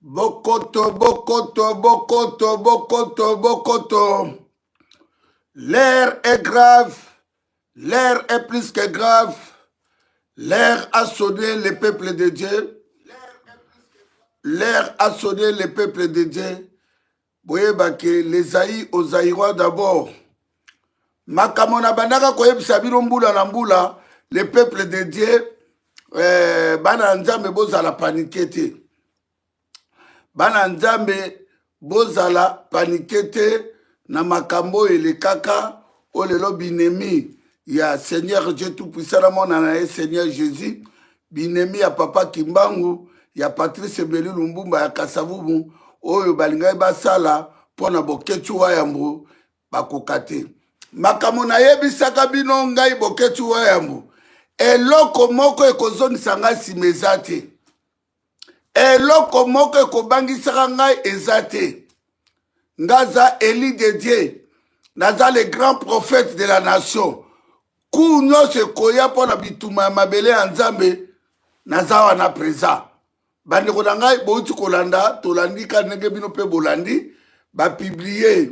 Bokoto, Bokoto, Bokoto, Bokoto, Bokoto. L'air est grave, l'air est plus que grave. L'air a sonné le peuple de Dieu. L'air a sonné le peuple de Dieu. Boyebake, les Aïs aux Aïrois d'abord. Makamona bandaka koyebisa bino mbula na mbula, le peuple de Dieu, bana nzambe bozala panike te. Bana nzambe bozala panike te na makambo elekaka olelo binemi ya Seigneur Dieu Tout-Puissant na mona na Seigneur Jésus, binemi ya Papa Kimbangu, ya Patrice Beli Lumbumba ya Kasavubu, oyo balingai basala pona boketu wayambu bakokate. Makambo na yebisaka bino ngai boketu wayambu. Eloko moko ekozongisa ngai sima eza te. Eloko moko ekobangisaka ngai eza te. Ngaza Élie de Dieu. Naza le grand prophète de la nation. Ku nyonso ekoya mpona bituma ya mabele ya Nzambe, naza wana présent. Bandeko na ngai bouti kolanda, tolandi ka ndenge bino mpe bolandi, bapiblie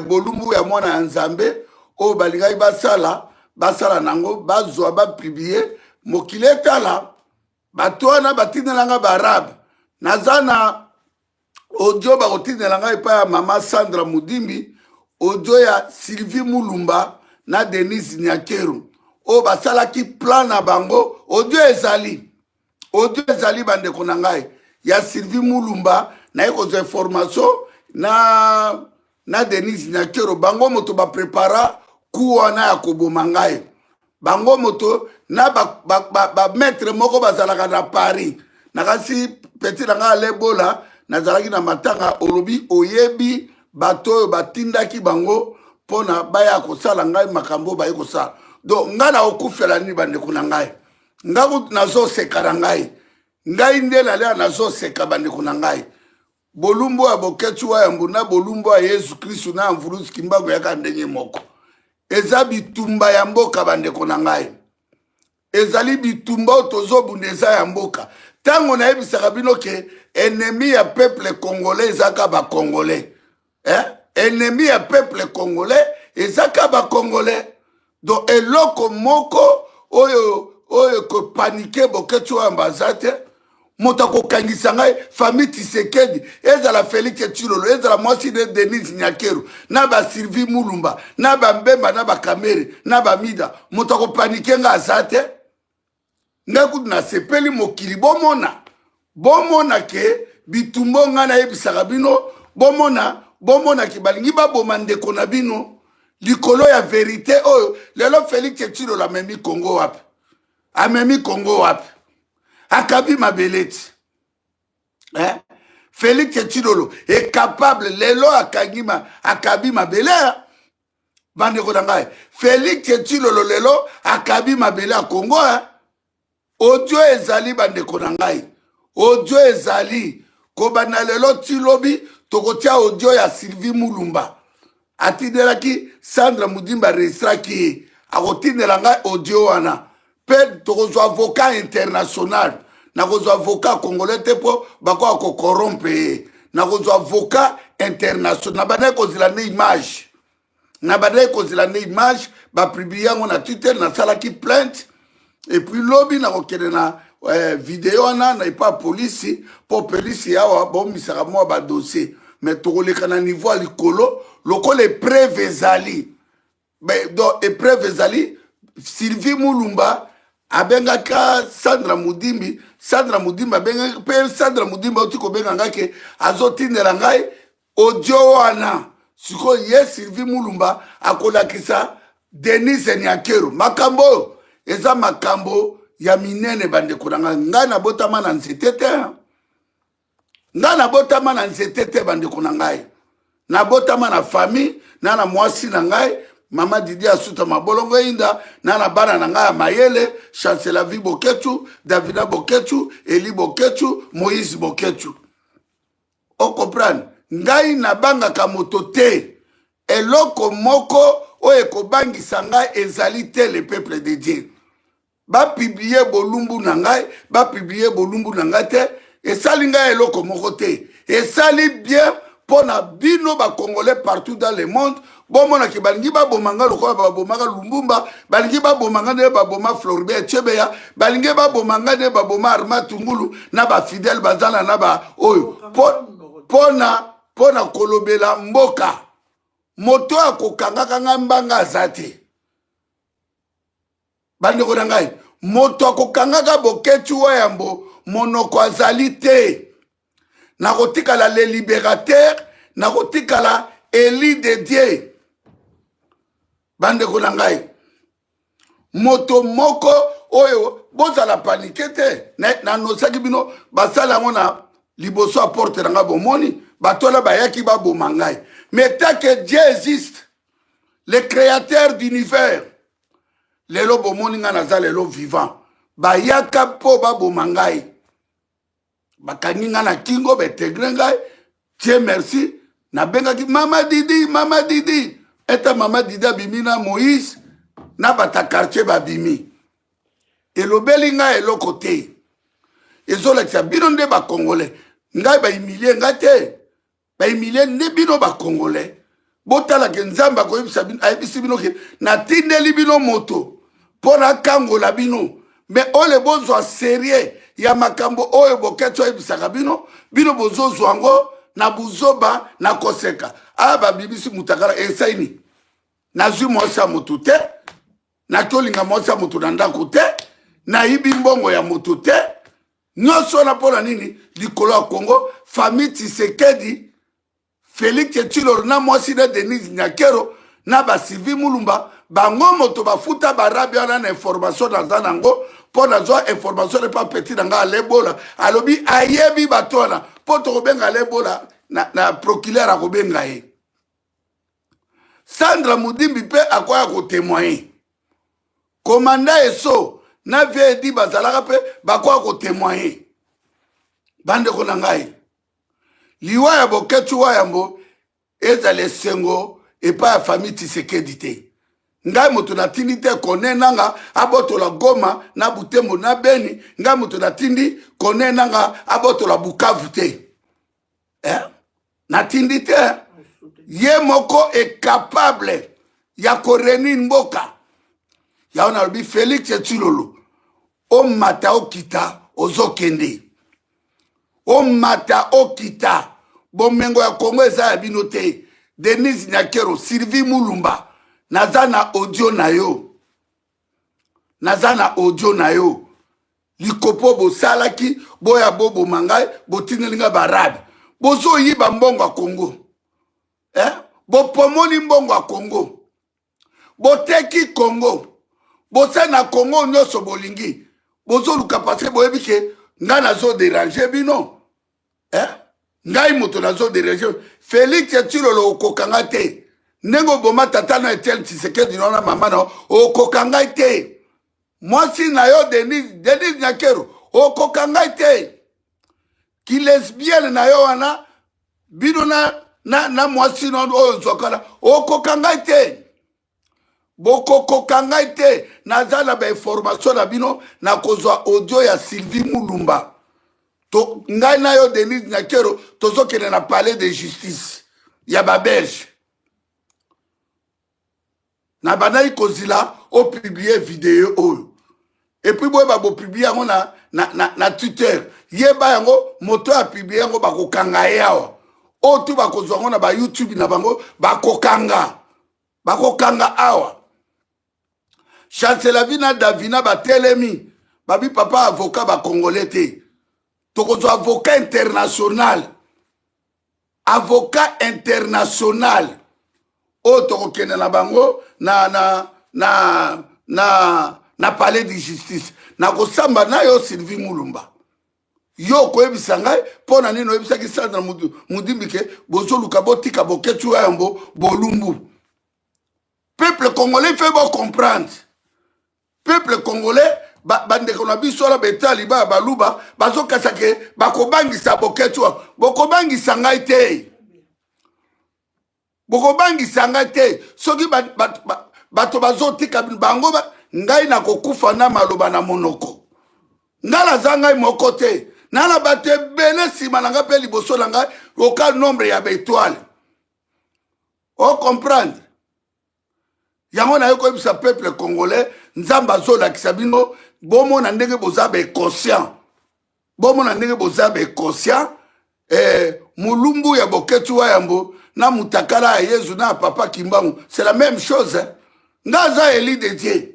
bolumbu ya mwana ya Nzambe, oyo balingai basala nango, bazwa bapiblie, mokili etala, bato wana batindelanga baarabe. Naza na audio bakotindelanga epai ya mama Sandra Mudimbi, audio ya Sylvie Mulumba na Denise Nyakeru, oyo basalaki plan na bango, audio ezali bandeko na ngai ya Sylvie Mulumba na ekozwa information na Denise Nyakeru, bango moto baprepara ku wana ya koboma ngai. Bango moto na ba maître moko bazalaka na Paris. Nakasi petit na ngai alebola nazalaki na matanga olobi oyebi bato batindaki bango pona baya kosala ngai makambo baye kosala. Donc ngai na okufela ni bandeko na ngai. Ngai nazo seka na ngai. Ngai nde nalia nazo seka bandeko na ngai. Bolumbo ya boketu wa yambu na bolumbo ya Yesu Kristu na mvulusi kimbango yaka ndenye moko. Eza bitumba ya mboka bandeko na ngai. Ezali bitumba otozo bundeza ya mboka. Tango na ebisaka bino ke ennemi ya peuple congolais ezaka ba congolais. Ennemi ya peuple congolais ezaka ba congolais. Donc eloko moko oyo ko panike boketu wa mbazate. Mota kokangisa ngai famille Tshisekedi, ezala Félix Tshilolo, ezala mwasi de Denise Nyakeru, na ba Sylvie Mulumba, na ba Mbemba, na ba Kamere, na ba Mida. Mota kopanike nga azate. Nga kudu na sepeli mokili bomona ke bitumbo nga na yebisaka bino, bomona ki balingi baboma ndeko na bino likolo ya verite oyo. Lelo Félix Tshilolo amemi Congo wapi? Amemi Congo wapi? Akabi mabeleti. Félix Tshilolo est capable lelo akangima akabi mabele. Bandeko na ngai, Félix Tshilolo lelo akabi mabele a Congo. Audio ezali bandeko na ngai. Audio ezali kobana lelo tilobi tokotia audio ya Sylvie Mulumba. Atidelaki Sandra Mudimba registraki akotindela ngai audio wana. Pe tokozwa avocat international. Nakozwa avocat congolais te po bako ko corrompe. Nakozwa avocat international. Nabana kozila ne image. Nabana kozila ne image ba publier ngo na Twitter na salaki plainte. Et puis lobby na kokene na vidéo na pas police po police yawa bomisaka mo ba dossier. Mais tokoleka na niveau likolo lokole preuve ezali. Mais donc et preuve ezali Sylvie Mulumba abengaka Sandra Mudimbi abenga pe Sandra Mudimba otiko benga ngake azotindela ngai audio wana siko ye Sylvie Mulumba akolakisa Denise Nyakeru. Makambo eza makambo ya minene bandeko na ngai na botama na nzetete. Ngai na botama na nzetete bandeko na ngai. Na botama na famille na mwasi na ngai Mama Didi Asuta Mabolongo Inda, nana bana na ngai Mayele, Chancela Vi Boketu, Davida Boketu, Eli Boketu, Moïse Boketu. O comprendre, ngai na banga kamoto te. Eloko moko o ekobangisa ngai ezali te le peuple de Dieu. Ba publier bolumbu na ngai te. esali ngai eloko moko te esali bien mpo na bino bacongolais partout dans le monde bomonaki balingi babomanga lokola babomaka Lumbumba balingi babomanga nde baboma Floribert Chebeya balingi babomanga nde baboma Arma Tungulu na bafidèle bazala na ba oyo mpo na kolobela mboka moto akokangaka nga mbanga aza te bandeko na ngai moto akokangaka Boketu Wayambo monoko azali te nakotikala le libérateur nakotikala Eli de Dieu bandeko na ngai moto moko oyo bozala panike te nanosaki bino basala yango na liboso ya porte na ngai bomoni batola bayaki baboma ngai mais tant que Dieu existe le créateur d'univers lelo bomoni ngai naza lelo vivant bayaka mpo baboma ngai bakangi ngai na kingo betegre ngai Dieu merci nabengaki mama Didi eta mama Didi abimi na Moïse na bata quartier babimi elobeli ngai eloko te ezolakisa bino nde bacongolais ngai bahumilie ngai te bahumilie nde bino bacongolais botalake nzambe ayebisi bino ke natindeli bino moto mpo nakangola bino me ole bozwa serie ya makambo oyo Boketu ayebisaka bino bozozwa yango na buzoba na koseka aya babibisi mutakala esaini nazwi mwasi ya motu te nakolinga mwasi ya motu na ndako te nayibi mbongo ya motu te nyonso wana mpona nini likolo ya Kongo famille Tshisekedi Félix Tshilolo na mwasi na Denise Nyakero na Sylvie Mulumba bango moto bafuta barabi wana na information naza nango mpo nazwa information epa petit na ngai alebola alobi ayebi bato wana mpo tokobenga alebola na procureur akobenga ye Sandra Mudimbi mpe akoya kotémoigner komanda eso na VD bazalaka mpe bakoya kotémoigner bandeko na ngai liwa ya Boketu Wayambo ezala esengo epa ya famille Tshisekedi te ngai moto natindi te kone nanga abotola Goma na Butembo na Beni ngai moto natindi kone nanga abotola Bukavu te natindi te ye moko est capable ya koreni mboka ya na lobi Félix Tshilolo omata okita ozokende omata okita bomengo ya Kongo eza ya bino te Denise Nyakero Sylvie Mulumba naza na audio na yo likopo bosalaki boya boboma ngai botindeli ngai barabi bozoyiba mbongo ya Kongo bopomoli mbongo ya Kongo boteki Kongo bose na Kongo nyonso bolingi bozoluka parce boyebi ke ngai nazoderange bino ngai moto nazoderange Félix Tshilolo okokanga te ndenge oboma tata na Etienne Tshisekedi na mama na okokanga te mwasi na yo Denise Nyakero okokanga te ki lesbienne na yo wana bino na mwasi na oyo nzwakala okokanga te bokokokanga te naza na bainformation na bino na kozwa audio ya Sylvie Mulumba ngai na yo Denise Nyakero tozokende na palais de justice ya babelge na bandaki kozila opublie video oyo epuis boyeba bopublie yango na Twitter yeba yango moto ya publie yango bakokanga ye awa oyo tu bakozwa yango na bayoutube na bango bakokanga awa Chancelavi na Davina batelemi babi papa avocat bacongolais te tokozwa avocat international oyo tokokende na bango na palais de justice nakosamba na yo Sylvie Mulumba yo koyebisa ngai mpo na nini oyebisaki Sandra Mudimbi ke bozoluka botika Boketu Wayambo bolumbu peuple congolais fait bon comprendre peuple congolais bandeko na biso la betali baluba bazokasa ke bakobangisa Boketu bokobangisa ngai te bokobangisa ngai te soki bato bazotika bango ngai nakokufa na maloba na monoko ngai naza ngai moko te nana bato ebele nsima na ngai mpe liboso na ngai oka nombre ya baétoile ocomprendre yango naye koyebisa peuple congolais nzambe azolakisa bino bomona ndenge boza baconscient bomona ndenge boza baconscient mulumbu ya boketu wayambo na mutakala ya yezu na papa kimbangu c'est la même chose nga aza eli de dieu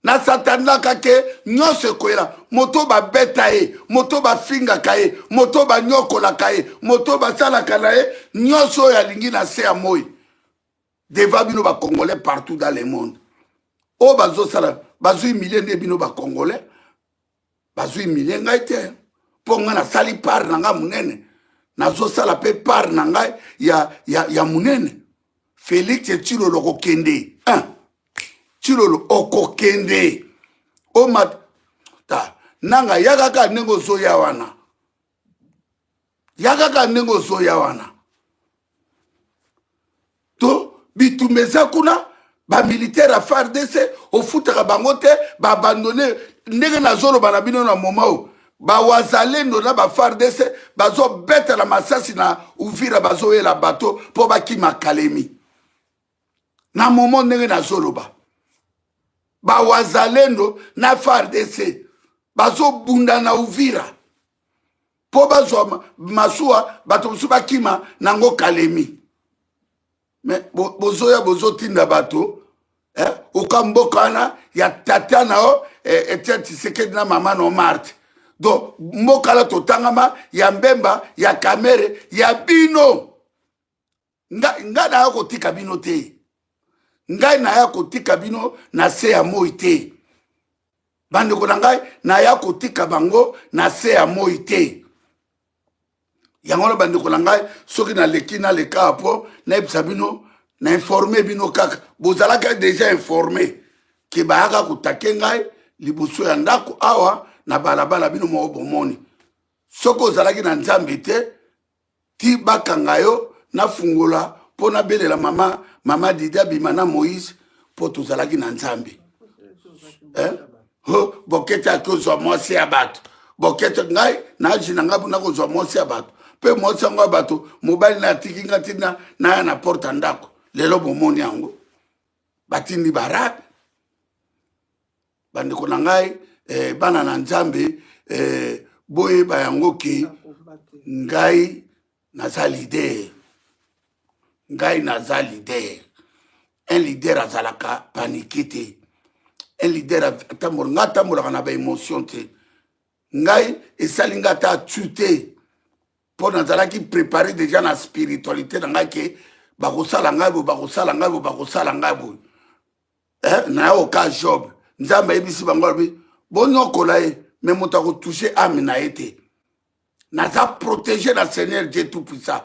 na satandaka ke nyonso ekoyela moto babeta ye moto bafingaka ye moto banyokolaka ye moto basalaka na ye nyonso oyo alingi na se ya moi devant bino bacongolais partout dans le monde oyo bazosala bazwi milie nde bino bacongolais bazwi milie ngai te mpo ngai nasali part na ngai monene nazosala mpe part na ngai ya monene félix tshilolo kokende tshilolo okokende omata nanga yakaka ndenge ozoya wana yakaka ndenge ozoya wana to bitumba eza kuna bamilitaire ya FARDC ofutaka bango te baabandone ndenge nazoloba na bino na moma oyo bawazalendo na baFARDC bazobetela masasi na Uvira bazoyela bato mpo bakima Kalemi na momo ndenge nazoloba bawazalendo na FARDC bazobunda na Uvira mpo bazwa masuwa bato mosusu bakima nango Kalemi me bozoya bozotinda bato oka mboka wana ya tata na o Etienne Tshisekedi na mama no Marthe donc mboka la totangama ya Mbemba ya Kamere ya bino nga na ya kotika bino te ngai na ya kotika bino na se ya moi te bandeko na ngai na ya kotika bango na se ya moi te yango bandeko na ngai soki naleki naleka apo nayebisa bino na informe bino kaka bozalaka deja informe ke bayaka kotake ngai liboso ya ndako awa na balabala bino moko bomoni soki ozalaki na nzambe te ti bakanga yo nafungola mpo nabelela mama Didi abima na Moïse mpo tozalaki na nzambe bokete ake ozwa mwasi ya bato bokete ngai naji na ngai mpona kozwa mwasi ya bato mpe mwasi yango ya bato mobali na atiki nga ntina naya na porte ndako lelo bomoni yango batindi barabe bandeko na ngai bana na nzambe boyeba yango ke ngai naza lider ngai naza lider un leader azalaka panike te un leader atambola ngai atambolaka na baémotion te ngai esali ngai ata atu te mpo nazalaki préparé déjà na spiritualité na ngai ke bakosala ngai boye bakosala ngai boye bakosala ngai boye naye oka Job nzambe ayebisi bango alobi bonyokola ye me moto akotouche ame na ye te naza protégé na Seigneur Dieu tout puissant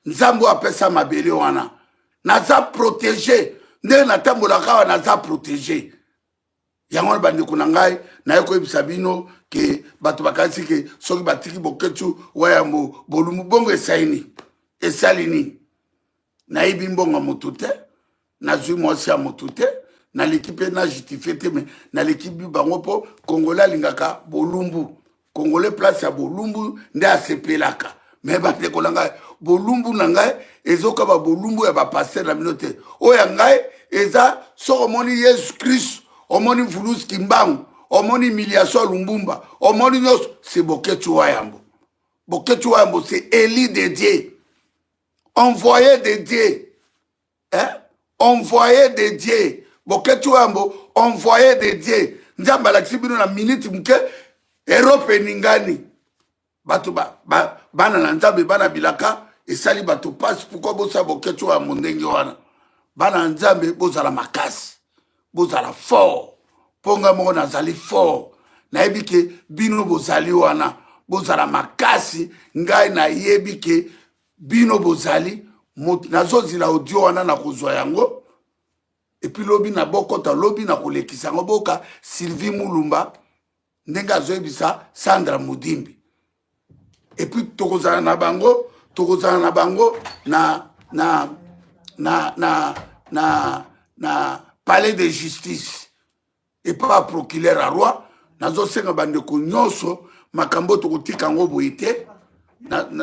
nzambe oyo apesa mabele wana naza protégé ndenge natambolaka awa naza protégé yango wana bandeko na ngai naye koyebisa bino ke bato bakanisi ke soki batiki boketu wayambo bolumu bongo esali nini nayebi mbongo ya motu te nazwi mwasi ya motu te naleki mpe na justifie te me naleki bango mpo congolais alingaka bolumbu congolais place ya bolumbu nde asepelaka me bandeko na ngai bolumbu na ngai ezokaba bolumbu ya bapaster na bino te oyo ya ngai eza soki omoni Yesu Christ omoni Vulus Kimbangu omoni Miliaso Lumbumba omoni nyonso c'est Boketu Wayambo c'est Élie de Dieu envoyé de Dieu envoyé de Dieu Boketu Wayambo envoyé de Dieu nzambe alakisi bino na minute muke Europe ningani bato bana na nzambe bana bilaka esali bato pasi pourquoi bosa Boketu Wayambo ndenge wana bana nzambe bozala makasi bozala fort ponga moko nazali fort nayebi ke bino bozali wana bozala makasi ngai nayebi ke bino bozali nazozila audio wana na kozwa yango epuis lobi na bokota lobi na kolekisa yango boka Sylvie Mulumba ndenge azoyebisa Sandra Mudimbi epuis tokozala na bango na palais de justice et pas procureur à roi nazosenga bandeko nyonso makambo tokotika yango boye te.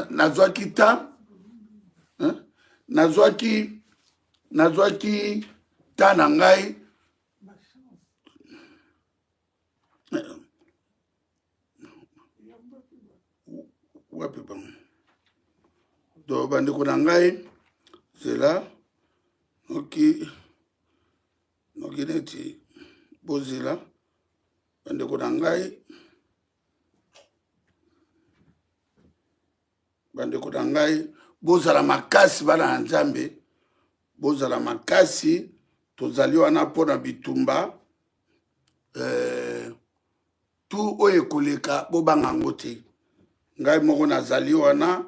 Nazwaki ta nazwaki ta na ngai wapi bango do bandeko na ngai zela noki neti bozela bandeko na ngai bozala makasi bana na Nzambe, bozala makasi tozali wana mpona bitumba tu oyo ekoleka bobanga yango te. Ngai moko nazali wana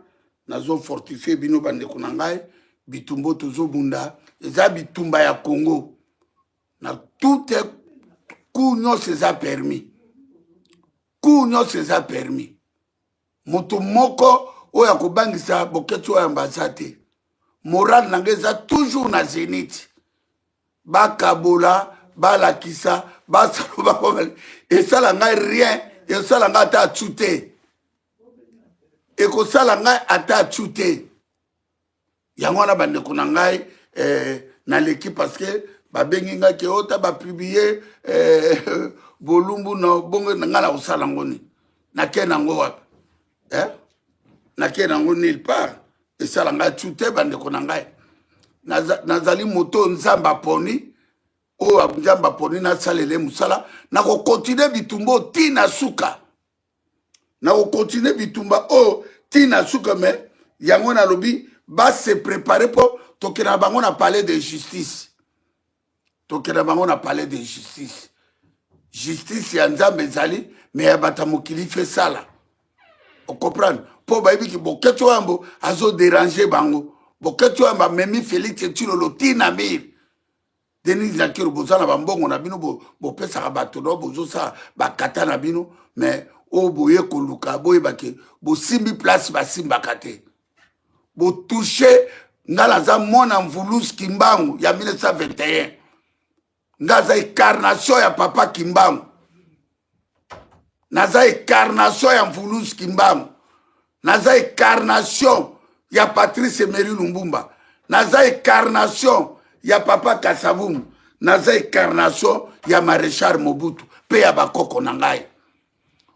nazofortifie bino bandeko na ngai, bitumba tozobunda eza bitumba ya Congo na tout ku nyonso eza permis, ku nyonso eza permis. Moto moko oyo akobangisa boketi oyo ambaza te. Moral na ngai eza toujours na zénith, bakabola balakisa basalo bakomeli esala ngai rien, esala ngai ata atsu te, ekosala ngai ata atsu te. Yango wana bandeko na ngai naleki parceke babengi ngai ke ota bapiblie bolumbu na bongo na ngai na kosala ngo nini, nake nango wapi nake nango nulle part, esala ngai atsu te bandeko na ngai. Nazali moto Nzambe aponi oyo Nzambe aponi nasalele mosala, nakokontinue bitumba oyo tina suka, nakokontinue bitumba oyo tina suka. Me yango nalobi base prépare mpo tokenda bango na palais de justice, tokenda bango na palais de justice. Justice ya Nzambe ezali me ya bato mokili fe sala, okomprendre mpo bayebi ki boketi oyo yambo azoderange bango, boketi oyo yambo amemi Félix Tshilolo tina mir Denis Nakiro bozala bambongo na bino bopesaka bato no bozosala bakata na bino, me oyo boye koluka boyebake bosimbi place basimbaka te, botouche. Nga naza mwana Mvulus Kimbangu ya 1921, nga za incarnation ya papa Kimbangu, naza incarnation ya Mvulus Kimbangu, naza incarnation ya Patrice Emery Lumbumba, naza incarnation ya papa Kasavumu, naza incarnation ya Maréchal Mobutu pe ya bakoko na ngai.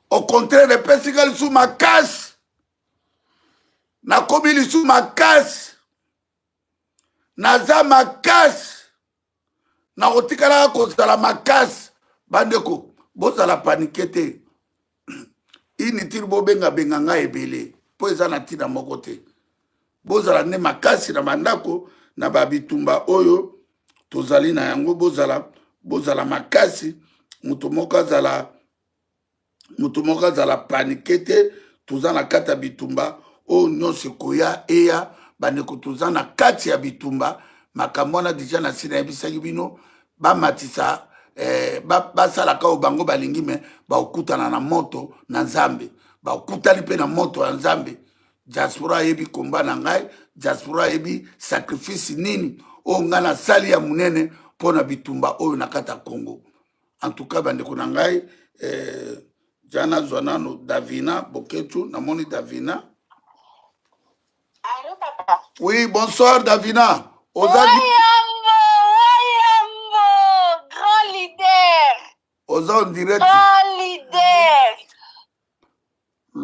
Au contraire, pesi ngai lisu makasi, nakomi lisu makasi, naza makasi, nakotikala kozala makasi. Bandeko bozala panike te, initiri bobenga ngai ebele po eza na ntina moko te. Bozala nde makasi na bandako na babitumba oyo tozali na yango, bozala makasi. Moto moko azala panike te, toza na kati ya bitumba oyo nyonso koya eya. Bandeko toza na kati ya bitumba, makambo wana deja na sina yebisaki bino bamatisa basalaka oyo bango balingi me baokutana na moto na Nzambe, baokutani mpe na moto ya Nzambe. Diaspora yebi komba na ngai, diaspora yebi sacrifice nini oyo ngai nasali ya munene mpona bitumba oyo na kati ya Congo. En tout cas bandeko na ngai, jana zwanano Davina Boketu, namoni Davina. Allô, papa? Oui, bonsoir Davina. Wayambo, grand leader. Oza en direct. Grand leader.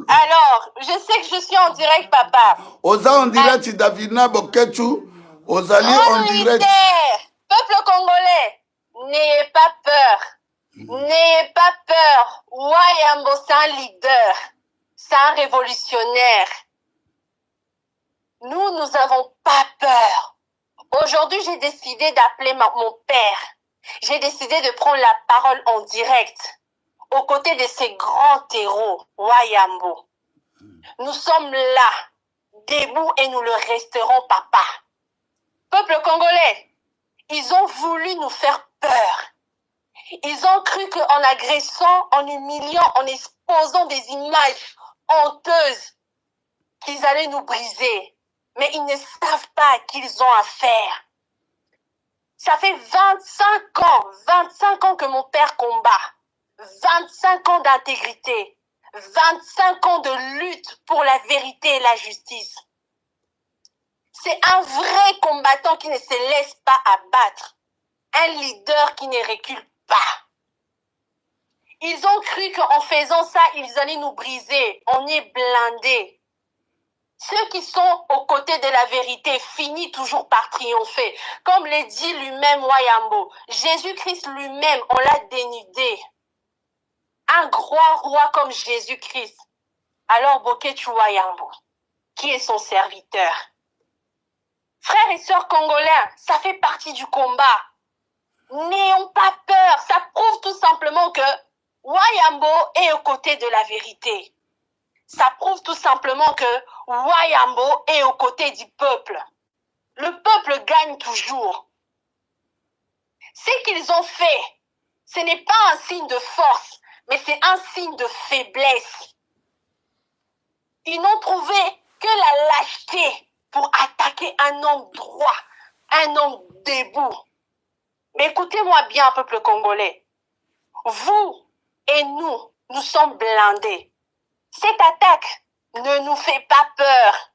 Alors, je sais que je suis en direct, papa. Oza en direct, Davina Boketu. Ozali en direct. Leader. Peuple congolais, n'ayez pas peur. N'ayez pas peur. Wayambo, c'est un leader. C'est un révolutionnaire. Nous n'avons pas peur. Aujourd'hui, j'ai décidé d'appeler mon père. J'ai décidé de prendre la parole en direct, aux côtés de ces grands héros, Wayambo. Nous sommes là, debout, et nous le resterons, papa. Peuple congolais, ils ont voulu nous faire peur. Ils ont cru qu'en agressant, en humiliant, en exposant des images honteuses, qu'ils allaient nous briser. Mais ils ne savent pas à qui ils ont affaire. Ça fait 25 ans que mon père combat. 25 ans d'intégrité, 25 ans de lutte pour la vérité et la justice. C'est un vrai combattant qui ne se laisse pas abattre, un leader qui ne recule pas. Ils ont cru qu'en faisant ça, ils allaient nous briser. On est blindés. Ceux qui sont aux côtés de la vérité finissent toujours par triompher. Comme le dit lui-même Wayambo, Jésus-Christ lui-même, on l'a dénudé. Un grand roi comme Jésus-Christ. Alors Boketu Wayambo, qui est son serviteur. Frères et sœurs congolais, ça fait partie du combat. N'ayons pas peur. Ça prouve tout simplement que Wayambo est aux côtés de la vérité. Ça prouve tout simplement que Wayambo est aux côtés du peuple. Le peuple gagne toujours. Ce qu'ils ont fait, ce n'est pas un signe de force, mais c'est un signe de faiblesse. Ils n'ont trouvé que la lâcheté pour attaquer un homme droit, un homme debout. Mais écoutez-moi bien, peuple congolais. Vous et nous sommes blindés. Cette attaque ne nous fait pas peur.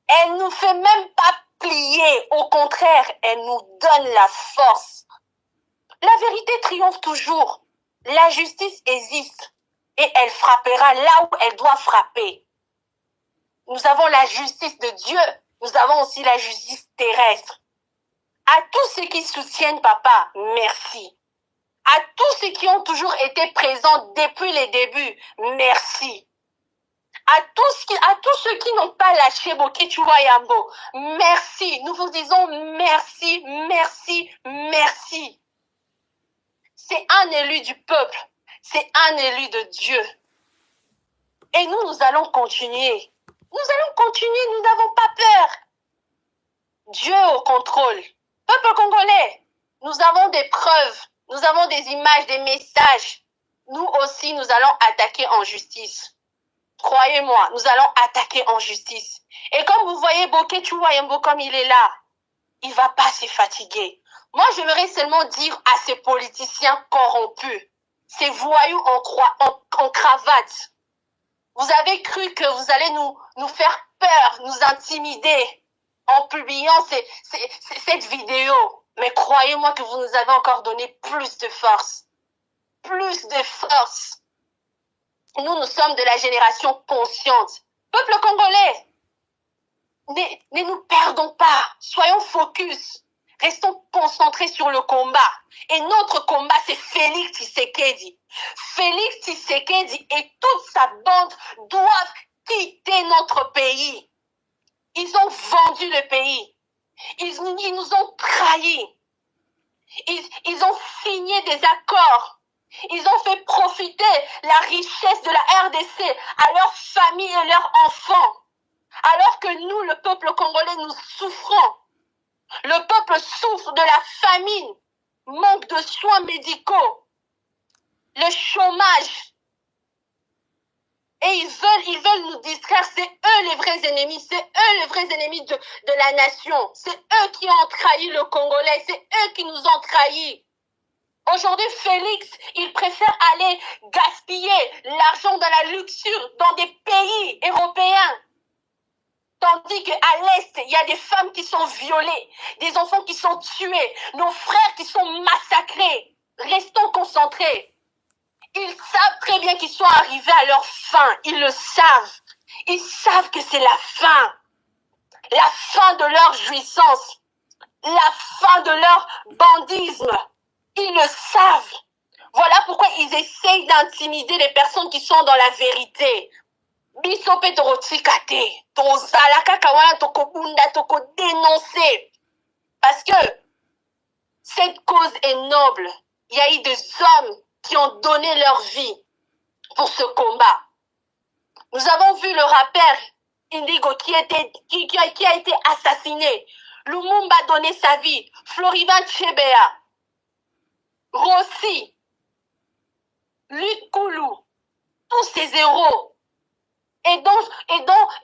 Elle ne nous fait même pas plier. Au contraire, elle nous donne la force. La vérité triomphe toujours. La justice existe et elle frappera là où elle doit frapper. Nous avons la justice de Dieu. Nous avons aussi la justice terrestre. À tous ceux qui soutiennent papa, merci. À tous ceux qui ont toujours été présents depuis les débuts, merci. À tous ceux qui n'ont pas lâché Boketu Wayambo, merci. Nous vous disons merci, merci, merci. C'est un élu du peuple. C'est un élu de Dieu. Et nous allons continuer. Nous allons continuer, nous n'avons pas peur. Dieu au contrôle. Peuple congolais, nous avons des preuves. Nous avons des images, des messages. Nous aussi, nous allons attaquer en justice. Croyez-moi, nous allons attaquer en justice. Et comme vous voyez Boketu Wayambo comme il est là, il ne va pas se fatiguer. Moi, j'aimerais seulement dire à ces politiciens corrompus, ces voyous en cravate, vous avez cru que vous allez nous faire peur, nous intimider en publiant cette vidéo. Mais croyez-moi que vous nous avez encore donné plus de force. Plus de force. Nous sommes de la génération consciente. Peuple congolais, ne nous perdons pas. Soyons focus. Restons concentrés sur le combat. Et notre combat, c'est Félix Tshisekedi. Félix Tshisekedi et toute sa bande doivent quitter notre pays. Ils ont vendu le pays. Ils nous ont trahis. Ils ont signé des accords. Ils ont fait profiter la richesse de la RDC à leurs familles et leurs enfants. Alors que nous, le peuple congolais, nous souffrons. Le peuple souffre de la famine, manque de soins médicaux, le chômage. Et ils veulent nous distraire. C'est eux les vrais ennemis. C'est eux les vrais ennemis de la nation. C'est eux qui ont trahi le Congolais. C'est eux qui nous ont trahis. Aujourd'hui, Félix, il préfère aller gaspiller l'argent dans la luxure dans des pays européens. Tandis qu'à l'Est, il y a des femmes qui sont violées, des enfants qui sont tués, nos frères qui sont massacrés. Restons concentrés. Ils savent très bien qu'ils sont arrivés à leur fin. Ils le savent. Ils savent que c'est la fin. La fin de leur jouissance. La fin de leur bandisme. Ils le savent. Voilà pourquoi ils essayent d'intimider les personnes qui sont dans la vérité. Bisope torotikate, tozalaka kawana tokobunda tokodénoncer. Parce que cette cause est noble. Il y a eu des hommes qui ont donné leur vie pour ce combat. Nous avons vu le rappeur Indigo qui a été assassiné. Lumumba a donné sa vie. Floriban Tchebea, Rossi, Luc Koulou, tous ces héros. Et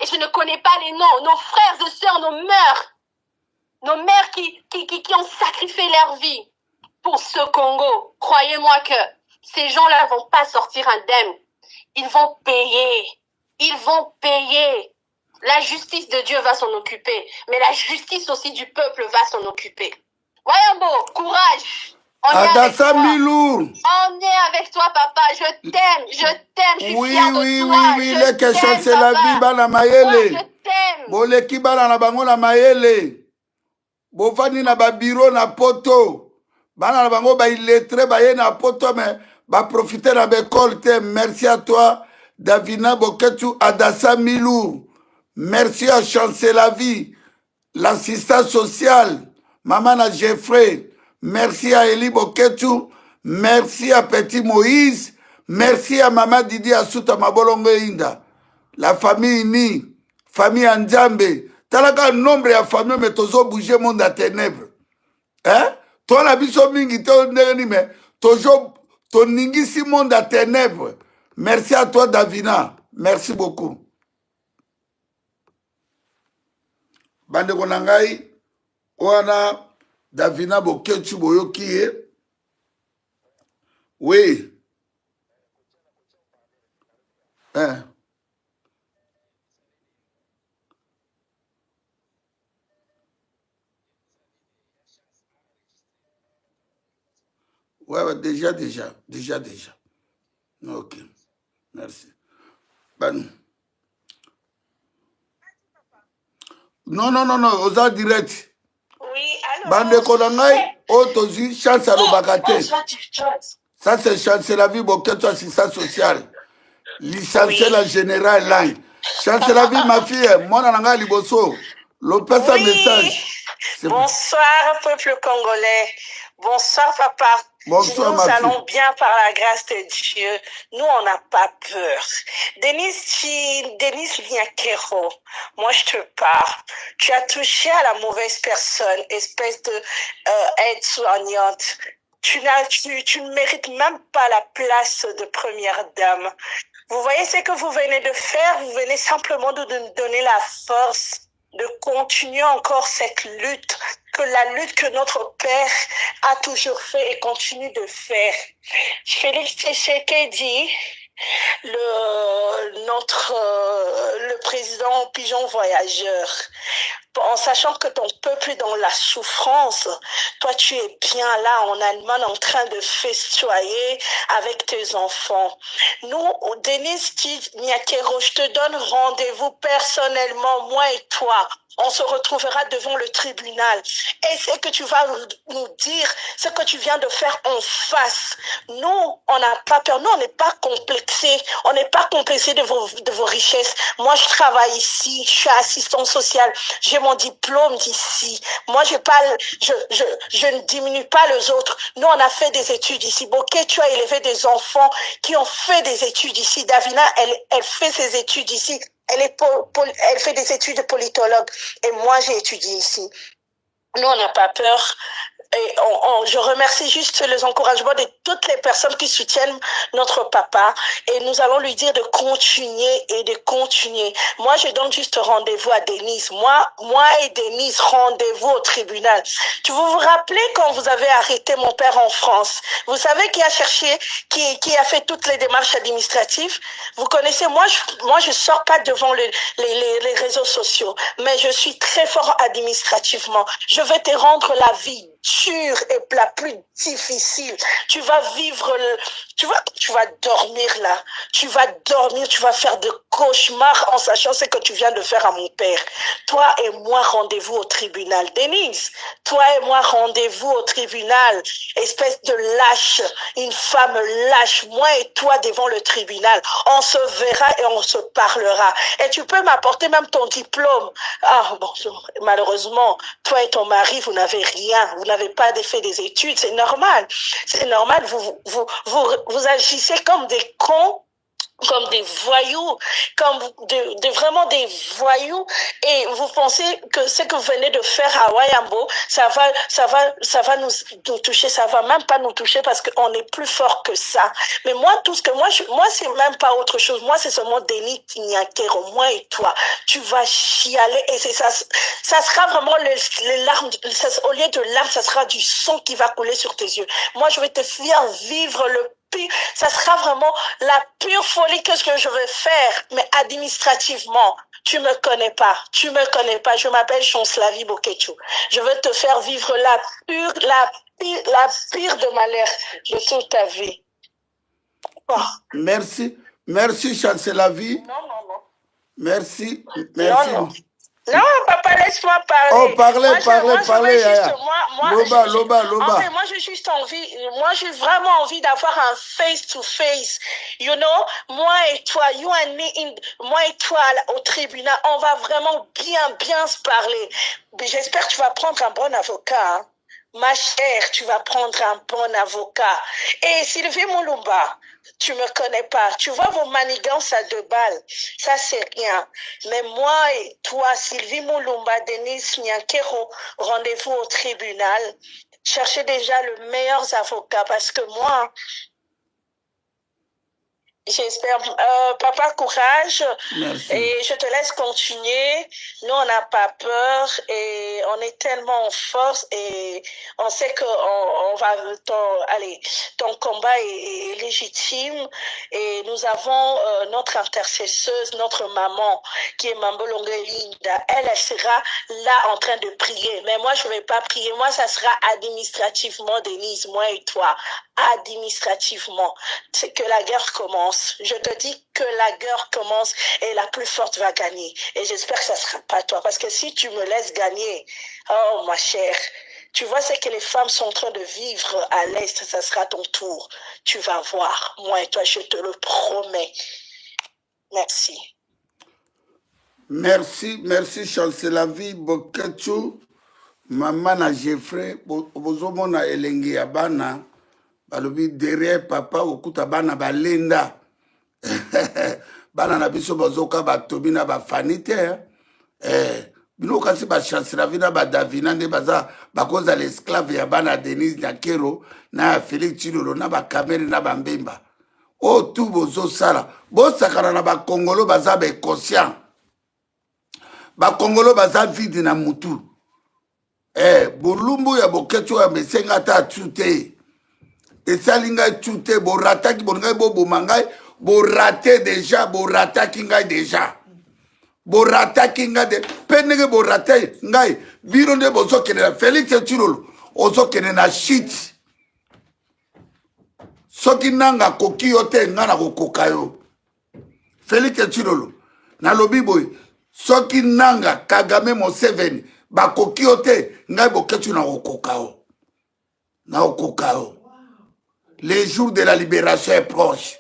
je ne connais pas les noms, nos frères et sœurs, nos mères qui ont sacrifié leur vie pour ce Congo. Croyez-moi que Ces gens-là vont pas sortir indemnes. Ils vont payer. Ils vont payer. La justice de Dieu va s'en occuper, mais la justice aussi du peuple va s'en occuper. Wayambo, courage. On est avec Adassa toi. Milour. On est avec toi, papa. Je t'aime, je suis Oui, fière de oui, toi. oui, oui, Je les que t'aime, chance la papa. vie, bana Moi, mayele. je t'aime. Boleki bana na bango na mayele. Bofani na ba bureau na poto. Bana na bango ba illettré ba ye na poto mais ba profiter na l'école te. Merci à toi Davina Boketu Adassa Milour. Merci à Chance la vie, l'assistant social, Maman Jeffrey. Merci à Eli Boketu. Merci à Petit Moïse. Merci à Maman Didi Asuta Mabolongo Inda. La famille Ni, famille Andjambe. Talaka nombre ya famille mais tozo bouger monde à ténèbres. Hein? Toi la biso mingi te ndeni mais tozo toningisi monde à ténèbres. Merci à toi Davina. Merci beaucoup. Bande konangai wana Davina Boketu boyoki ye. Oui. Hein? Ouais, déjà. Ok, merci. Ben, non, oza direct. Oui, alors. Bande konangai, otozi chance à l'obakate. Ça, c'est Chance la vie, Boketu assistant social. Licencié la générale langue. Chance la vie, ma fille, moi, nanga liboso. Lopez un message. Bonsoir, peuple congolais. Bonsoir, papa. Bonsoir, nous ma fille. allons bien par la grâce de Dieu. Nous, on n'a pas peur. Denis Niakero, moi, je te parle. Tu as touché à la mauvaise personne, espèce de aide-soignante. Tu ne mérites même pas la place de première dame. Vous voyez ce que vous venez de faire? Vous venez simplement de nous donner la force de continuer encore cette lutte, que la lutte que notre Père a toujours fait et continue de faire. Félix Tshisekedi, le président pigeon voyageur, en sachant que ton peuple est dans la souffrance, toi tu es bien là en Allemagne en train de festoyer avec tes enfants. Nous, Denis Niakero, je te donne rendez-vous personnellement, moi et toi. On se retrouvera devant le tribunal. Et c'est que tu vas nous dire ce que tu viens de faire en face. Nous, on n'a pas peur. Nous, on n'est pas complexés. On n'est pas complexés de vos richesses. Moi, je travaille ici. Je suis assistant social. J'ai mon diplôme d'ici. Moi, je ne diminue pas les autres. Nous, on a fait des études ici. Boké, tu as élevé des enfants qui ont fait des études ici. Davina, elle fait ses études ici. Elle fait des études de politologue. Et moi, j'ai étudié ici. Nous, on n'a pas peur. Et je remercie juste les encouragements de toutes les personnes qui soutiennent notre papa. Et nous allons lui dire de continuer et de continuer. Moi, je donne juste rendez-vous à Denise. Moi et Denise, rendez-vous au tribunal. Vous rappelez quand vous avez arrêté mon père en France? Vous savez qui a cherché, qui a fait toutes les démarches administratives? Vous connaissez, moi, je sors pas devant les réseaux sociaux, mais je suis très fort administrativement. Je vais te rendre la vie dure et la plus difficile. Tu vas vivre, tu vas dormir là. Tu vas dormir, tu vas faire de cauchemars en sachant ce que tu viens de faire à mon père. Toi et moi, rendez-vous au tribunal. Denise, toi et moi, rendez-vous au tribunal. Espèce de lâche, une femme lâche. Moi et toi devant le tribunal. On se verra et on se parlera. Et tu peux m'apporter même ton diplôme. Ah bon, malheureusement, toi et ton mari, vous n'avez rien. Vous n'avez pas fait des études. C'est normal. C'est normal. Vous agissez comme des cons, comme des voyous, comme vraiment des voyous, et vous pensez que ce que vous venez de faire à Wayambo, ça va nous toucher, ça va même pas nous toucher parce qu'on est plus fort que ça. Mais moi, tout ce que moi c'est même pas autre chose. Moi, c'est seulement Denis Niakero, moi et toi. Tu vas chialer et c'est ça. Ça sera vraiment les larmes, au lieu de larmes, ça sera du sang qui va couler sur tes yeux. Moi, je vais te faire vivre le ça sera vraiment la pure folie que ce que je veux faire, mais administrativement. Tu me connais pas, je m'appelle Chanslavi Bokecho. Je veux te faire vivre la pire de malheur de toute ta vie. Oh. Merci Chanslavi. Non. Merci. Non. Non, papa, laisse-moi parler. Oh, parlez. Loba. En fait, moi, j'ai vraiment envie d'avoir un face-to-face. You know, moi et toi, moi et toi au tribunal, on va vraiment bien se parler. J'espère que tu vas prendre un bon avocat. Hein. Ma chère, tu vas prendre un bon avocat. Et Sylvie Moulumba, tu me connais pas. Tu vois vos manigances à 2 balles. Ça, c'est rien. Mais moi et toi, Sylvie Moulumba, Denise Nyankero, rendez-vous au tribunal. Cherchez déjà le meilleur avocat parce que moi, j'espère, papa, courage. Merci. Et je te laisse continuer. Nous, on n'a pas peur et on est tellement en force et on sait que ton combat est légitime et nous avons notre intercesseuse, notre maman qui est Mambolongue Linda. Elle sera là en train de prier. Mais moi, je ne vais pas prier. Moi, ça sera administrativement, Denise, moi et toi. Administrativement. C'est que la guerre commence. Je te dis que la guerre commence et la plus forte va gagner. Et j'espère que ça ne sera pas toi. Parce que si tu me laisses gagner, oh ma chère, tu vois ce que les femmes sont en train de vivre à l'Est, ça sera ton tour. Tu vas voir. Moi et toi, je te le promets. Merci. Merci Chanslavi Bokecho. Maman na Jeffrey, bozomona elengi ya bana. Balobi derrière papa okuta bana balenda. Bana na biso bazoka batobi na bafani te. Bino kasi ba Chanslavi na ba Davina nde baza bakoza l'esclave ya bana Denise Nyankero na Félix Tshilolo na ba Kamere na ba Mbemba. O tout bozo sala. Bosakana na ba Kongolo baza ba conscient. Ba Kongolo baza vide na mutu. Bolumbu ya Bokecho ya mesenga ta tute. Esali ngai tute borataki bongai boboma ngai borate déjà borataki ngai déjà. Borataki ngai de penenge borate ngai biro nde bozokene na Félix Tshilolo ozokene na shit. Soki nanga koki yo te nga na kokoka yo. Félix Tshilolo na lobi boy soki nanga Kagame Museveni bakoki yo te ngai Bokecho na kokoka yo. Na kokoka yo. Le jour de la libération est proche.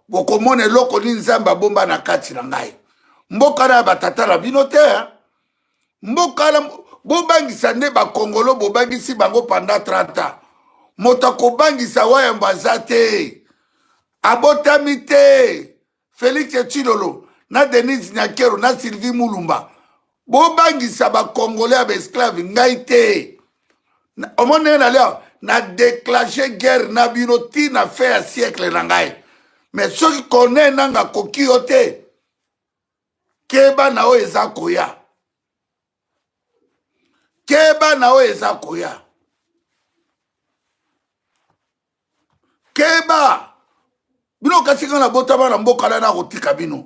Bokomone loko ni nzamba bomba na kati na ngai. Mboka na batata la bino te. Mboka na bobangisa nde ba Kongolo bobangisi bango pendant 30 ans. Motako bangisa wayamba zate. Abotami te. Félix Tshilolo na Denise Nyankero na Sylvie Moulumba. Bobangisa ba Congolais ba esclave ngai te. Omone na leo na déclenché guerre na bino ti na fait un siècle na ngai. Mais ceux qui connaissent nanga koki yo te. Keba na o eza koya. Keba na o eza koya. Keba. Bino kasi kana botama na mboka na kotika bino.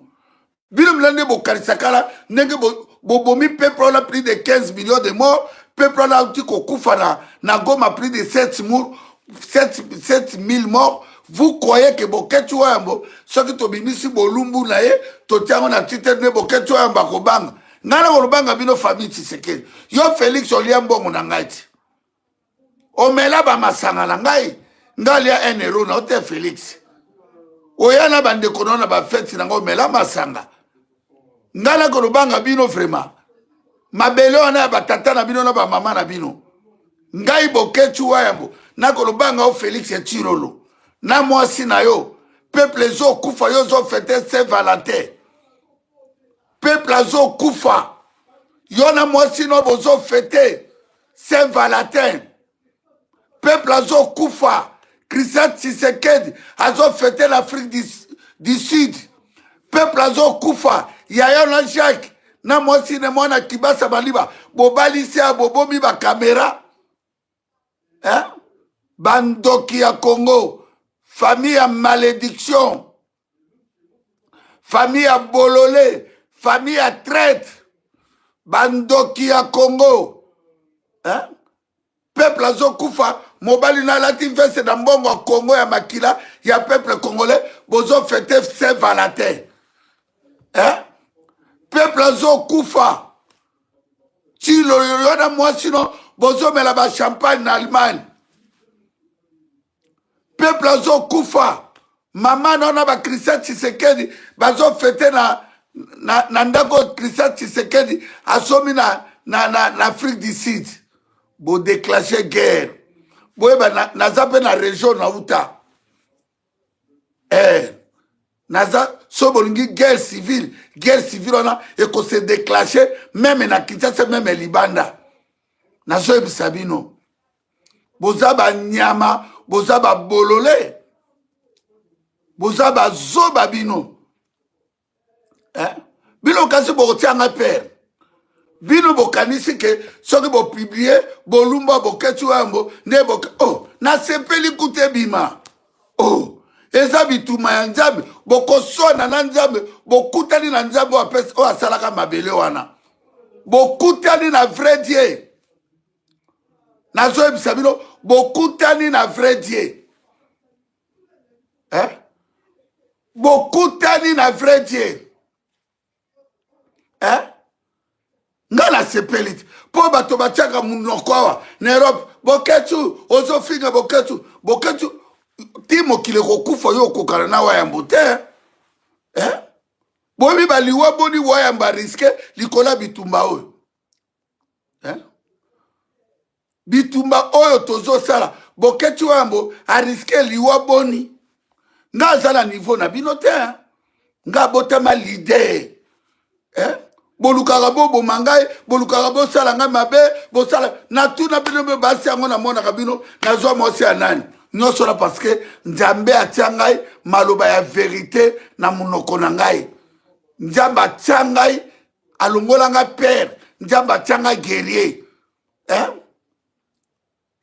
Bino mlande bokarisakala ndenge bobomi peuple on a plus de 15 millions de morts. Peuple on a outi kokufa na Goma plus de 7000 morts. Vous croyez que Bokecho Yambo, ce qui tobimisi bolumbu na ye, totiango na titre ne Bokecho Yamba kobanga. Ngana kolobanga bino famille Tshisekedi. Yo Félix Oliambongo na ngai. Omela ba masanga na ngai. Ngalia un héros na ote Félix. Oyana bande konona ba fête na ngo mela masanga. Ngala kolobanga bino vraiment. Mabele wana ba tata na bino na ba mama na bino. Ngai Bokecho Yambo na kolobanga o Félix Tshilolo. Na mwasi na yo peuple zo kufa yo zo fete Saint-Valentin. Peuple zo kufa yo na mwasi no bozo fete Saint-Valentin. Peuple zo kufa Christian Tshisekedi azo fete l'Afrique du Sud. Peuple zo kufa Yaya na Jacques na mwasi ne mwana Kibasa Baliba bobalisi ya bobomi ba kamera bandoki ya Congo famille à malédiction, famille à bololé, famille à traite, bandoki à Congo, hein? Peuple azo kufa, mobali na lati veste na mbongo Congo ya makila, ya peuple congolais, bozo fete sève à la terre. Hein? Peuple azo kufa, ti lo yona moi sinon, bozo mela ba champagne en Allemagne. Peuple azo kufa, maman nona ba Christian Tshisekedi, bazo fete na ndako Christian Tshisekedi, asomi na Afrique du Sud. Bo déclencher guerre. Boyeba naza pe na région na uta. Naza so bolingi guerre civile ona et ko se déclencher même na Kinshasa même Libanda. Nazo ebisabino. Boza ba nyama, boza ba bololé. Boza ba zoba bino. Bino kasi bo tianga père. Bino bokanisi ke soki bo publier bolumba boketu ambo ne boke oh na sepeli kute bima oh eza bituma ya nzambe bokosona na nzambe bokutani na nzambe o apesa o asalaka mabele wana bokutani na vrai Dieu nazo ebisa bino bokutani na vrai Dieu bokutani na vrai Dieu nga na sepelite po bato batiaka munoko awa na Europe boketu ozofinga boketu ti mokili kokufa yo okokana na wayambo te bomi baliwa boni wayamba riske likola bitumba oyo bitumba oyo tozosala boketu wayambo ariske liwa boni nga aza na niveau na bino te nga botama lider bolukaka boboma ngai bolukaka bosala ngai mabe bosala na tuna bino mpe basi yango namonaka bino nazwa mwasi ya nani nyonso na parce que nzambe atia ngai maloba ya verité na monoko na ngai nzambe atia ngai alongola ngai père nzambe atia ngai guerrier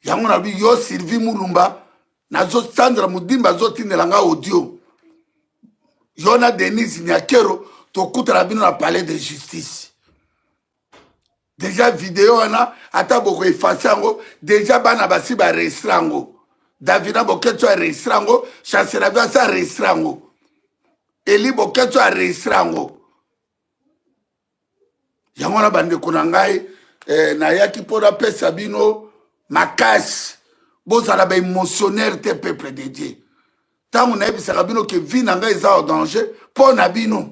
yango na bi yo Sylvie Mulumba nazosandra modimba azotindela ngai audio yo na Denise Nyakero tokutana bino na palais de justice. Déjà vidéo wana ata boko effacer yango déjà bana basi ba restrango. Davina boketo a restrango, chancela via sa restrango. Eli boketo a restrango. Yango na bande kuna ngai na yaki pona pesa bino makasi. Bozala ba émotionnaire te peuple de Dieu. Tango na ebisa bino ke vie na ngai eza en danger pona bino.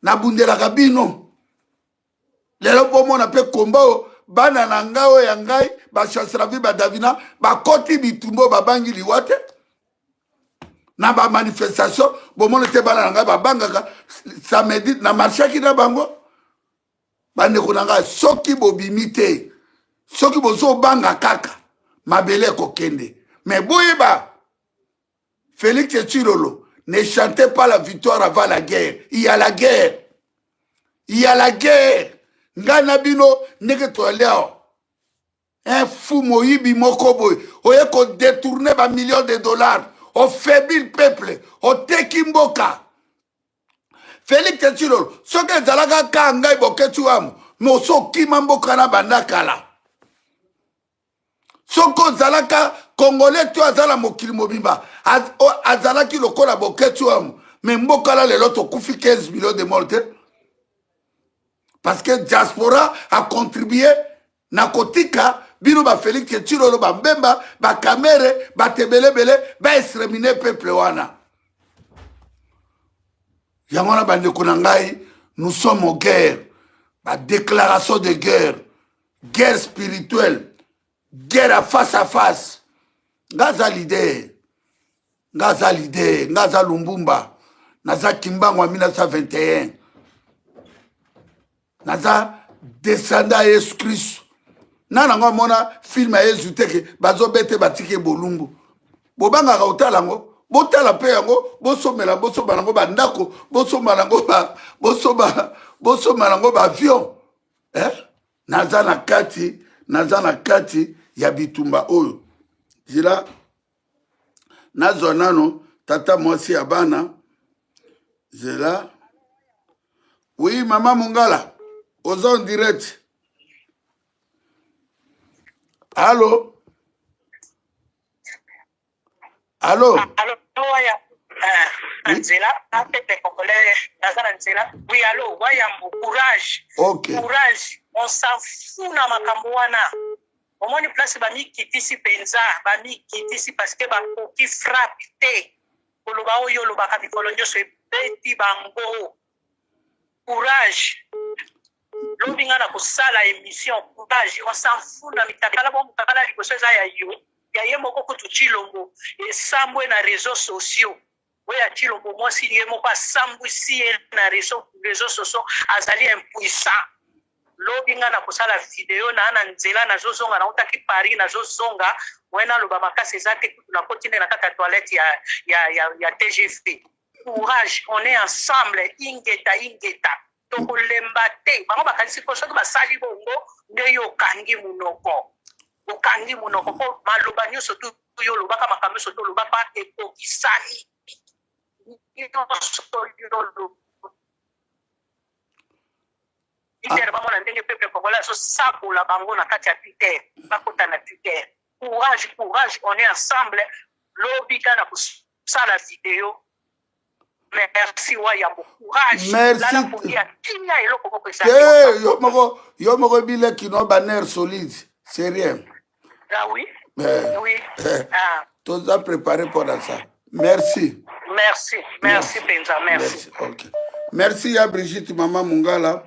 Na bundelaka bino lelo bomona pe komba o bana na ngao ya ngai ba chancela vi ba Davina ba koti bitumbo babangi liwate na ba manifestation bomona te bana na ngai babangaka samedi na marchaki na bango bande kuna ngai soki bobimi te soki bozo banga kaka mabele kokende mais boyeba Félix Tshilolo ne chantez pas la victoire avant la guerre. Il y a la guerre. Il y a la guerre. Ngana bino neke toaleo. Un fou moyibi mokoboy. Oye ko détourner ba millions de dollars. O faibli le peuple. O tekimboka. Félix Tshilolo. Soke zalaka ka ngai boketu amu. Moso kimamboka na bandakala. Soko zalaka Congolais tu azala mokili mobimba azalaki lokola boketu amu mais mbokala lelo tokufi 15 millions de morts parce que diaspora a contribué na kotika bino ba Félix Tshilolo ba mbemba ba kamere ba tebelebele ba exterminer peuple wana yango na bande kuna ngai nous sommes en guerre ba déclaration de guerre spirituelle guerre face à face. Ngaza leader, Ngaza Lumbumba, Naza Kimbango en 1921, Naza descendant à Jésus-Christ. Nana mona film à Jésus teke bazo bete batike bolumbu. Bobanga ka utalango, botala pe yango, bosomela bosomalango bandako, bosomalango ba avion. Naza na kati ya bitumba oyo. Zila nazo nano tata mwasi ya bana zela. Oui, maman Mungala, aux en direct. Allô? Allô? Allô, Waya. Nzela, peuple congolais, Nazara Nzela. Oui, allô, Waya, courage. Ok. Courage. On s'en fout na makambo wana. Au moins, place bami kitisi penza, bami kitisi parce que bakoki frappe te. Koloba oyo loba ka mikolo nyonso ebeti bango. Courage. Lobinga na kosala émission courage. On s'en fout na mitakala bo mutakala liboso za ya yo. Ya ye moko kutu chilongo. Esambwe na réseaux sociaux. Oui, à Chilombo, moi, si je pas sambu si na réseaux sociaux, azali impuissant. Lobinga na kosala vidéo na nzela na zozonga na utaki Paris na zozonga wena loba makasi zate na continue na kata toilette ya TGV. Courage, on est ensemble, ingeta. Toko lembate, bango bakanisi ko soki basali bongo ndeyo kangi munoko. Okangi munoko ko maloba nyonso tu yo lobaka makambo so to lobaka ekokisani. Twitter bamona ndenge peuple congolais so sakola bango na kati ya Twitter bakota na Twitter. Courage, on est ensemble. Lobika na kusala vidéo. Merci Wayambo, courage. Merci. Yo moko bile kino baner solide, c'est rien. Ah oui. Oui. Tous à préparer pour ça. Merci. Merci Penza, merci. Ok. Merci ya Brigitte Maman Mungala.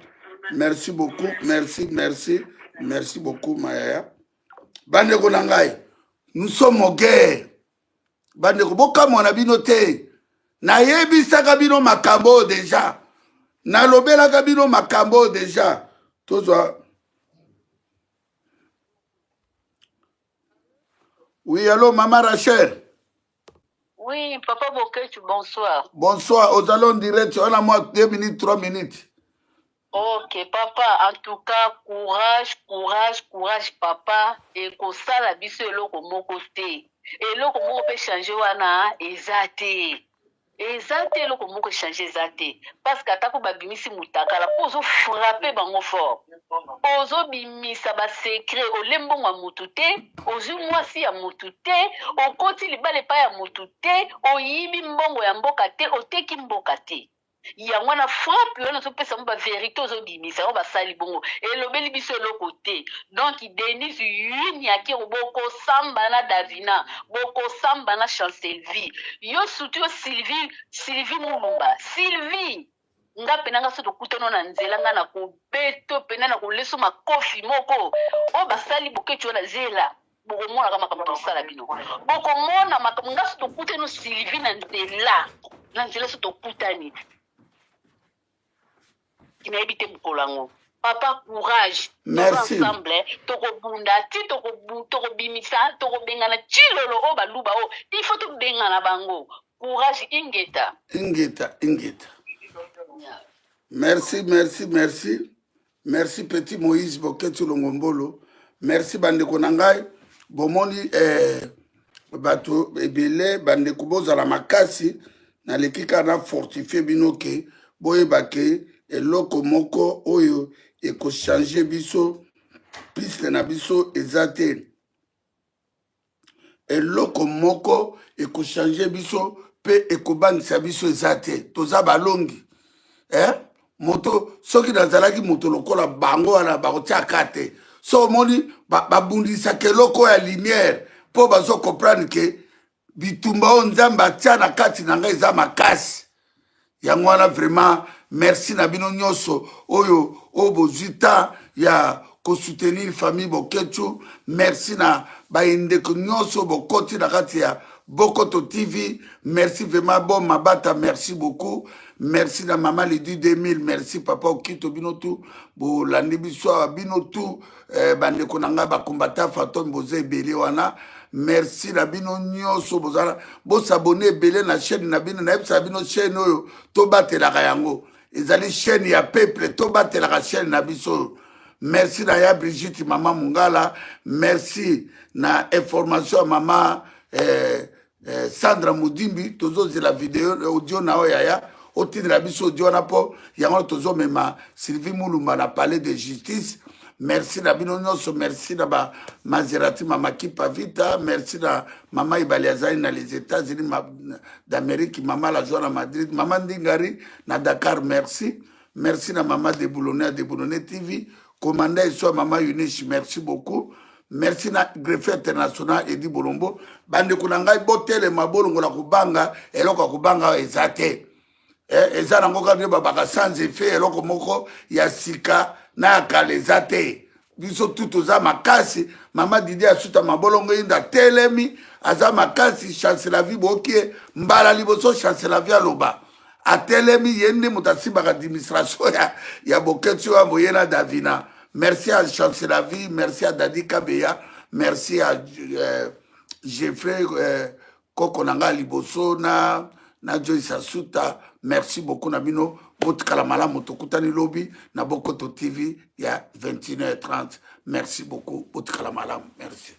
Merci beaucoup. Merci beaucoup Maya. Bandeko nangai. Nous sommes au guerre. Bandeko boka mona bino te. Na yebisaka bino makambo déjà. Na lobelaka bino makambo déjà. Tozwa. Oui, allô, Maman Rachel. Oui, Papa Boketu, bonsoir. Bonsoir, aux allons direct, on a moi 2 minutes, 3 minutes. Ok, papa, en tout cas, courage, papa. Et que ça, la biso eloko moko te. Eloko moko peut changer wana, ezate. Ezate eloko moko changer ezate. Parce que atako babimisi mutaka la pozo frapper bango fort. Ozo bimisa ba secret o lembo wa mutute, ozu mwasi ya mutute, o koti libale pa ya mutute, o yibi mbongo ya mboka te, o teki mboka te. Yango na frappe yo na so pesa mba vérité ozo bimisa o ba sali bongo. Elobeli biso eloko te. Donc Denise yuni aki boko samba na Davina, boko samba na Chancelvi. Yo surtout Sylvie Mulumba. Sylvie nga penanga so tokutana na nzela nga na kobeto pena na koleso makofi moko o basali bokecho na zela boko mona kama kama sala bino boko mona makambo nga so tokutana Sylvie na nzela so tokutani kina ebite mukolango. Papa, courage. Merci. Ensemble, toko bunda, ti toko bimisa, toko bengana chilolo o baluba o. Il faut to bengana bango. Courage ingeta. Merci. Merci petit Moïse Boketu Longombolo. Merci bandeko nangai. Bomoni bato ebele bandeko bozala makasi na lekika na fortifier binoke boye bake eloko moko oyo eko changer biso piste na biso ezate. Eloko moko eko changer biso pe eko bangisa biso ezate. Toza balongi. Moto soki nazalaki moto lokola bango wana bakotia kate. So moni babundisa keloko ya lumière po bazo comprendre ke bitumba o nzambe atia na kati na ngai eza makasi. Yango wana vraiment merci na bino nyonso oyo obozita ya kosoutenir famille Boketu. Merci na baindeko nyonso bokoti na kati ya Bokoto TV. Merci vraiment bon mabata, merci beaucoup. Merci na maman Lidi 2000, merci papa Okito binotu bo landi biso binotu bandeko nanga ba combattant Fatom Boze Belé wana. Merci na bino nyonso bozala bo s'abonner belé na chaîne na bino na epsa bino chaîne oyo to batela yango. Ezali chaîne ya peuple to batela chaîne na biso. Merci na ya Brigitte Maman Mungala, merci na information maman Sandra Moudimbi tozo la vidéo audio na oyaya otindra biso audio na po yango tozo mema Sylvie Moulumba na palais de justice. Merci na bino nyonso, merci na ba Maserati mama Kipa Vita, merci na mama Ibaliazari na les États-Unis d'Amérique, mama la joie na Madrid, mama Ndingari na Dakar, merci. Merci na mama de Boulonné TV, commandant et soit mama Yunish, merci beaucoup. Merci na greffe international Edi Bolombo. Bande kunangai botele mabolongo la kubanga, eloko kubanga ezate. Eza nango kadri babaka sans effet, eloko moko ya sika na kaleza te. Biso tout oza makasi, mama Didi asuta mabolongo inda telemi, aza makasi, chance la vie bokie, mbala liboso chance la vie aloba. A telemi yende mutasiba administration ya boketio ya moyena Davina. Merci à Chance la vie, merci à Dadi Kabeya, merci à Jeffrey Kokonanga Liboso, na Joyce Asuta, merci beaucoup Nabino, Botkala Motokutani Lobby, na Bokoto TV, il y a 21h30. Merci beaucoup, Botkala Malam, merci.